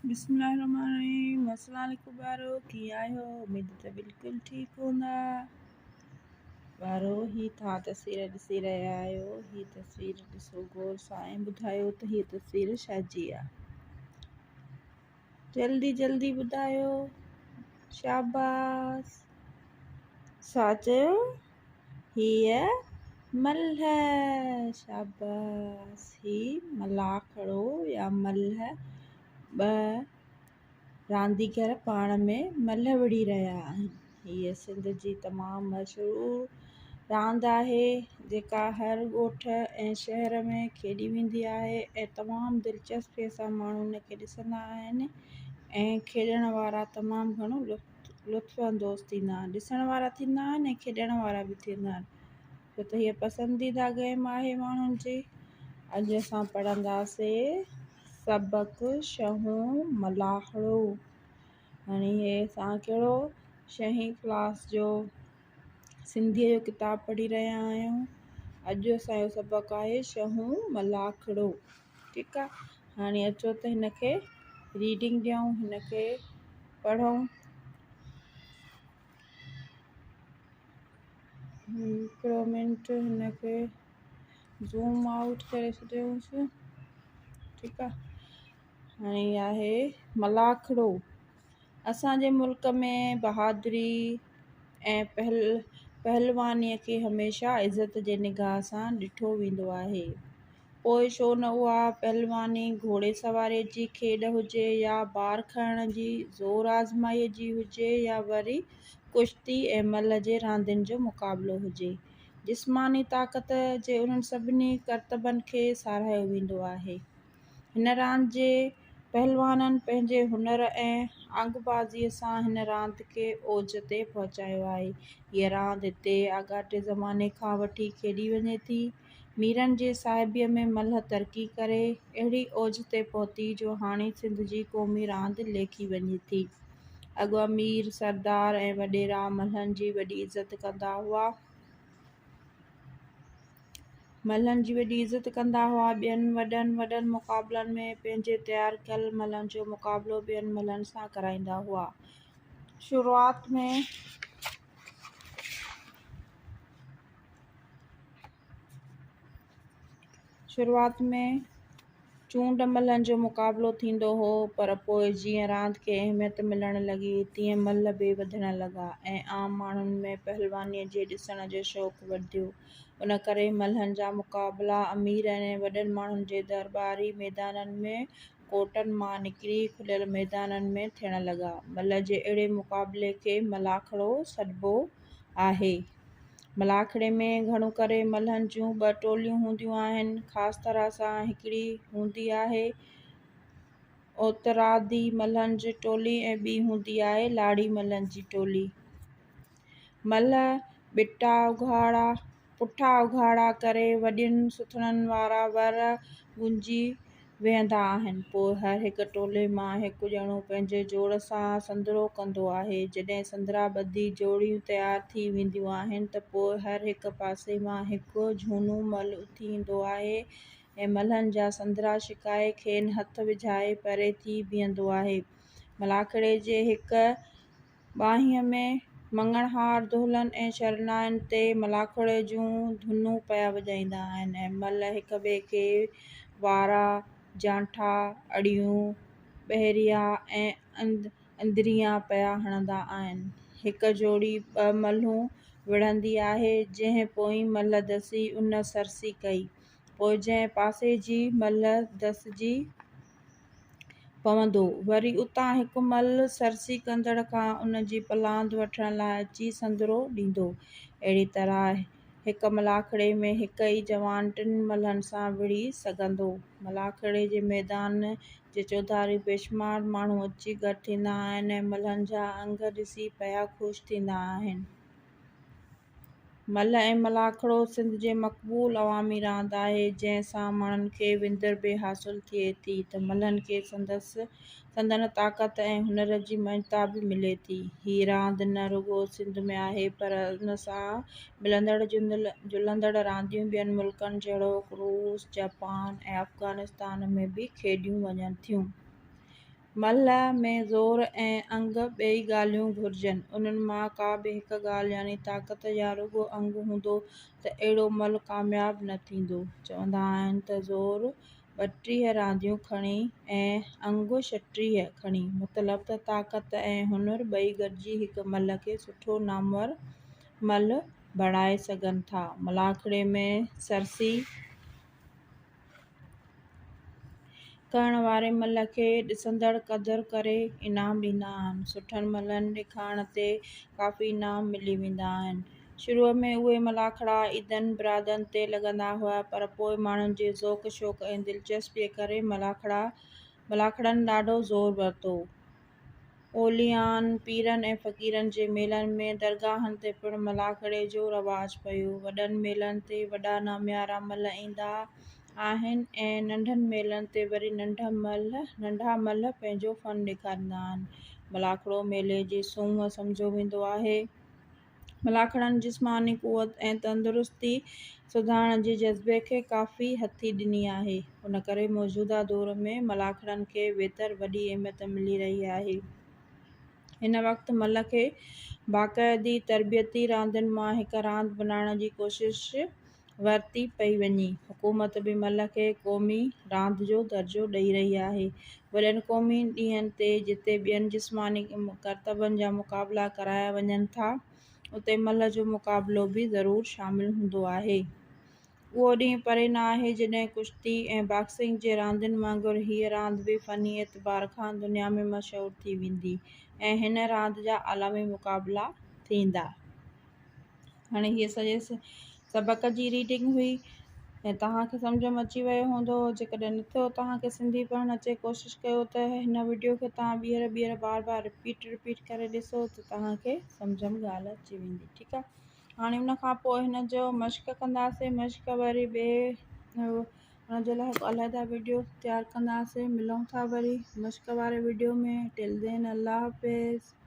बिस्मिल्लाहिर्रहमानिर्रहीम। अस्सलाम वालेकुम ॿारो, कीअं आहियो? उमेद त बिल्कुलु ठीकु हूंदा। ॿारो ही तव्हां तस्वीर ॾिसी रहिया आहियो, ही तस्वीर ॾिसो गौर सां ऐं ॿुधायो त हीअ तस्वीर छाजी आहे। जल्दी जल्दी ॿुधायो। शाबाश। छा चयो? हीअ मल्ह। शाबाश। ही मलाखड़ो या मल्ह ॿ रांदीगर पाण में मल्ह विढ़ी रहिया आहिनि। हीअ सिंध जी तमामु मशहूरु रांदि आहे जेका हर ॻोठ ऐं शहर में खेॾी वेंदी आहे ऐं तमामु दिलचस्पीअ सां माण्हू हिनखे ॾिसंदा आहिनि ऐं खेॾण वारा तमामु घणो लुत्फ़ अंदोज़ थींदा आहिनि। ॾिसण वारा थींदा आहिनि ऐं खेॾण वारा बि थींदा आहिनि छो त हीअ पसंदीदा गेम आहे माण्हुनि जी। अॼु असां पढ़ंदासीं सबक छहों मलाखड़ो। हाणे हे असां कहिड़ो 6हीं क्लास जो सिंधीअ जो किताबु पढ़ी रहिया आहियूं। अॼु असांजो सबक आहे छहों मलाखड़ो। ठीकु आहे। हाणे अचो त हिनखे रीडिंग ॾियूं, हिनखे पढ़ूं। हिकिड़ो मिंट हिनखे ज़ूम आउट करे छॾियोसि। ठीकु आहे। हाणे आहे मलाखड़ो। असांजे मुल्क में बहादुरी ऐं पहलवानीअ खे हमेशह इज़त जे निगाह सां ॾिठो वेंदो आहे। पोइ छो न उहा पहलवानी घोड़े सवारी जी खेॾ हुजे या बार खणण जी ज़ोर आज़माईअ जी हुजे या वरी कुश्ती ऐं मल्ह जे रांदियुनि जो मुक़ाबिलो हुजे। जिस्मानी ताक़त जे उन्हनि सभिनी करतबनि खे साराहियो वेंदो आहे। हिन रांदि जे पहलवाननि पंहिंजे हुनर ऐं आंगबाज़ीअ सां हिन रांदि खे ओज ते पहुचायो आहे। हीअ रांदि हिते आगाटे ज़माने खां वठी खेॾी वञे थी। मीरनि जे साहिबीअ में मल्ह तरक़ी करे अहिड़ी ओज ते पहुती जो हाणे सिंध जी क़ौमी रांदि लेखी वञे थी। अॻु अमीर सरदार ऐं वॾेरा मल्हनि जी वॾी इज़त कंदा हुआ। ॿियनि वॾनि मुक़ाबलनि में पंहिंजे तयारु कयल मल्हनि जो मुक़ाबिलो ॿियनि मल्हनि सां कराईंदा हुआ। शुरूआत में चूंड मल्हनि जो मुक़ाबिलो थींदो हो, पर पोइ जीअं रांदि खे अहमियत मिलण लॻी तीअं मल्ह बि वधण लॻा ऐं आम माण्हुनि में पहलवानीअ जे ॾिसण जो शौक़ु वधियो। उन करे मल्हनि जा मुक़ाबिला अमीर ऐं वॾनि माण्हुनि जे दरबारी मैदाननि में कोटनि मां निकिरी खुलियल मैदाननि में थियण लॻा। मल्ह जे अहिड़े मुक़ाबिले खे मलाखड़ो सॾिबो आहे। मलाखड़े में घणो करे मल्हनि जूं 2 टोलियूं हूंदियूं आहिनि। ख़ासि तरह सां हिकिड़ी हूंदी आहे ओतरादी मल्हनि जी टोली ऐं ॿी हूंदी आहे लाड़ी मल्हनि जी टोली। मल्ह पुठा उघाड़ा करे वॾियुनि सुथणनि वारा वर गुंजी वेहंदा आहिनि। पोइ हर हिकु टोले मां हिकु ॼणो पंहिंजे जोड़ सां संदरो कंदो आहे। जॾहिं संदरा ॿधी जोड़ियूं तयारु थी वेंदियूं आहिनि त पोइ हर हिकु पासे मां हिकु झूनो मल्ह उथी ईंदो आहे ऐं मल्हनि जा संदरा छिकाए खेनि हथ विझाए परे थी बीहंदो आहे। मलाखड़े जे हिकु ॿाहीअ में मङणहार दुहिलनि ऐं शरनाइनि ते मलाखड़े जूं धुनूं पिया वॼाईंदा आहिनि ऐं मल्ह हिक ॿिए खे वारा, जांठा, अड़ियूं, ॿहरिया ऐं अंदरिया पिया हणंदा आहिनि। हिकु जोड़ी 2 मल्हूं विढ़ंदी आहे। जंहिं पोईं मल्ह दसी उन सरसी कई। पोइ जंहिं पासे जी मल्ह दसिजी पवंदो वरी उतां हिकु मल्ह सरसी कंदड़ खां उन जी पलांद वठण लाइ अची संदरो ॾींदो। अहिड़ी तरह हिकु मलाखड़े में हिकु ई जवान 3 मल्हनि सां विढ़ी सघंदो। मलाखड़े जे मैदान जे चौधारी बेशुमार माण्हू अची गॾु थींदा आहिनि ऐं मल्हनि जा अंग ॾिसी पिया ख़ुशि थींदा आहिनि। मल्ह ऐं मलाखड़ो सिंध जे मक़बूल अवामी रांदि आहे जंहिं सां माण्हुनि खे विंदर बि हासिलु थिए थी त मल्हनि खे संदन ताक़त ऐं हुनर जी मञता बि मिले थी। हीअ रांदि न रुॻो सिंध में आहे पर उन सां मिलंदड़ जुलंदड़ रांदियूं ॿियनि मुल्कनि जहिड़ोकि रूस, जापान ऐं अफ़गानिस्तान में बि खेॾियूं वञनि थियूं। मल में ज़ोर ऐं अंग ॿई ॻाल्हियूं घुरिजनि। उन्हनि मां का बि हिक ॻाल्हि यानी ताक़त या रुॻो अंग हूंदो त अहिड़ो मल कामयाब न थींदो। चवंदा आहिनि त ज़ोर 32 रांदियूं खणी ऐं अंग 36 खणी, मतिलब त ताक़त ऐं हुनुर ॿई गॾिजी हिक मल खे सुठो नामवर मल बणाए सघनि था। मलाखड़े में सरसी करण वारे मल खे ॾिसंदड़ क़दुरु करे इनाम ॾींदा आहिनि। सुठनि मलनि ॾेखारण ते काफ़ी इनाम मिली वेंदा आहिनि। शुरूअ में उहे मलाखड़ा ईदनि बिरादनि ते लॻंदा हुआ, पर पोइ माण्हुनि जे ज़ौक़ शौक़ ऐं दिलचस्पीअ करे मलाखड़नि ॾाढो ज़ोर वरितो। ओलियान पीरनि ऐं फ़क़ीरनि जे मेलनि में दरगाहनि ते पिणु मलाखड़े जो रवाजु पियो। वॾनि मेलनि ते वॾा नाम्यारा मल ईंदा आहिनि ऐं नंढनि मेलनि ते वरी नंढा मल पंहिंजो फ़न ॾेखारींदा आहिनि। मलाखड़ो मेले जी सूंहं सम्झो वेंदो आहे। मलाखड़नि जिस्मानी क़ुवत ऐं तंदुरुस्ती सुधारण जे जज़्बे खे काफ़ी हथी ॾिनी आहे। उन करे मौजूदा दौर में मलाखड़नि खे वेतर वॾी अहमियत मिली रही आहे। हिन वक़्तु मल खे बाक़ाइदी तरबियती रांदियुनि मां हिक रांदि बणाइण जी कोशिश वरिती पई वञे। हुकूमत बि मल खे क़ौमी रांदि जो दर्जो ॾेई रही आहे। वॾनि क़ौमी ॾींहंनि ते जिते ॿियनि जिस्मानी करतबनि जा मुक़ाबला कराया वञनि था, उते मल जो मुक़ाबलो बि ज़रूरु शामिलु हूंदो आहे। उहो ॾींहुं परे न आहे जॾहिं कुश्ती ऐं बॉक्सिंग जे रांदियुनि वांगुरु हीअ रांदि बि फ़नी एतबार खां दुनिया में मशहूरु थी वेंदी ऐं हिन रांदि जा आलमी मुक़ाबला थींदा। हाणे हीअ सॼे सबक़ जी रीडिंग हुई ऐं तव्हांखे सम्झ में अची वियो हूंदो। जेकॾहिं नथो तव्हांखे सिंधी पढ़णु अचे, कोशिशि कयो त हिन वीडियो खे तव्हां ॿीहर बार बार रिपीट करे ॾिसो त तव्हांखे सम्झ में ॻाल्हि अची वेंदी। ठीकु आहे। हाणे उन खां पोइ हिन जो मश्क कंदासीं। मश्क वरी हुन जे लाइ हिकु अलहदा वीडियो तयारु कंदासीं। मिलूं था वरी मश्क वारे वीडियो में। टिल देन अल्लाह हाफ़िज़।